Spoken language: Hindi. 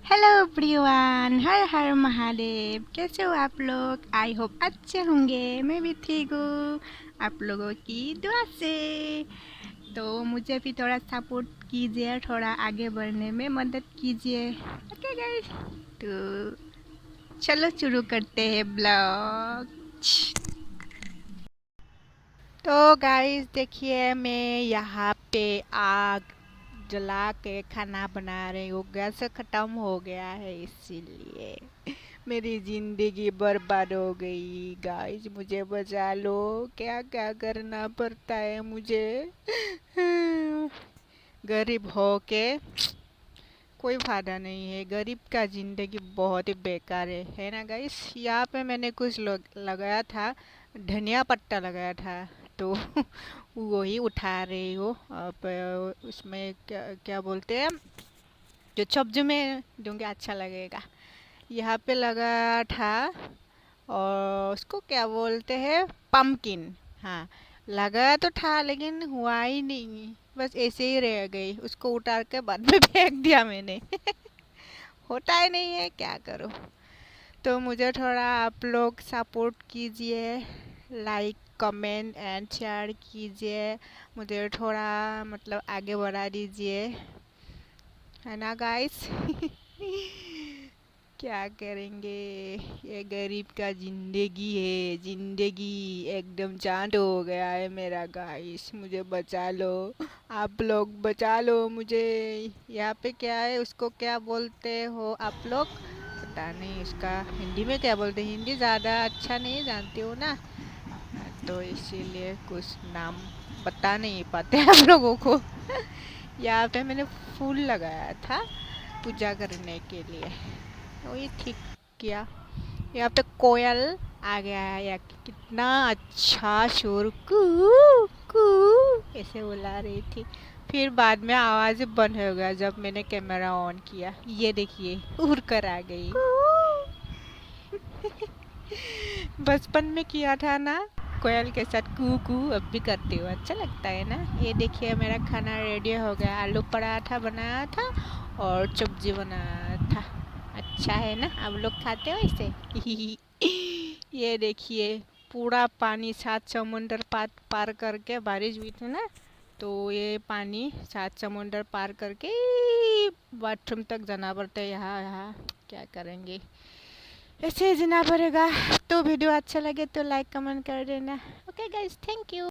हेलो एवरीवन, हर हर महादेव। कैसे हो आप लोग? आई होप अच्छे होंगे। मैं भी ठीक हूँ, आप लोगों की दुआ से। तो मुझे भी थोड़ा सपोर्ट कीजिए, थोड़ा आगे बढ़ने में मदद कीजिए। ओके गाइस, तो चलो शुरू करते हैं ब्लॉग। तो गाइस देखिए, मैं यहाँ पे आग जला के खाना बना रही हूँ। गैस खत्म हो गया है, इसीलिए मेरी जिंदगी बर्बाद हो गई। गाइस मुझे बचा लो, क्या क्या करना पड़ता है मुझे। गरीब हो के कोई फायदा नहीं है। गरीब का जिंदगी बहुत ही बेकार है ना गाइस। यहाँ पे मैंने कुछ लगाया था, धनिया पत्ता लगाया था, तो वही उठा रही हो। अब उसमें क्या क्या बोलते हैं, जो सब्जी में दूंगे अच्छा लगेगा। यहाँ पे लगा था, और उसको क्या बोलते हैं, पम्पकिन। हाँ, लगाया तो था लेकिन हुआ ही नहीं, बस ऐसे ही रह गई। उसको उतार के बाद में फेंक दिया मैंने। होता ही नहीं है, क्या करो। तो मुझे थोड़ा आप लोग सपोर्ट कीजिए, लाइक कमेंट एंड शेयर कीजिए। मुझे थोड़ा मतलब आगे बढ़ा दीजिए, है ना गाइस। क्या करेंगे, ये गरीब का जिंदगी है। जिंदगी एकदम चांद हो गया है मेरा। गाइस मुझे बचा लो, आप लोग बचा लो मुझे। यहाँ पे क्या है, उसको क्या बोलते हो आप लोग? पता नहीं इसका हिंदी में क्या बोलते हैं। हिंदी ज़्यादा अच्छा नहीं जानती हूँ ना, तो इसीलिए कुछ नाम बता नहीं पाते आप लोगों को। यहाँ पे मैंने फूल लगाया था पूजा करने के लिए, वही ठीक किया। यहाँ पे कोयल आ गया है, या कितना अच्छा शोर, कू कू ऐसे बुला रही थी। फिर बाद में आवाज़ बंद हो गया जब मैंने कैमरा ऑन किया। ये देखिए, उड़ कर आ गई। बचपन में किया था ना कोयल के साथ कू कू, अब भी करती हूँ, अच्छा लगता है ना। ये देखिए मेरा खाना रेडी हो गया। आलू पराठा बनाया था और सब्जी बनाया था। अच्छा है ना, आप लोग खाते हो इसे? ये देखिए, पूरा पानी, सात समुंदर पार करके बारिश हुई थी ना, तो ये पानी सात समुंदर पार करके बाथरूम तक जाना पड़ता है। यहाँ यहाँ क्या करेंगे, ऐसे ही जीना पड़ेगा। तो वीडियो अच्छा लगे तो लाइक कमेंट कर देना। Okay guys, thank you.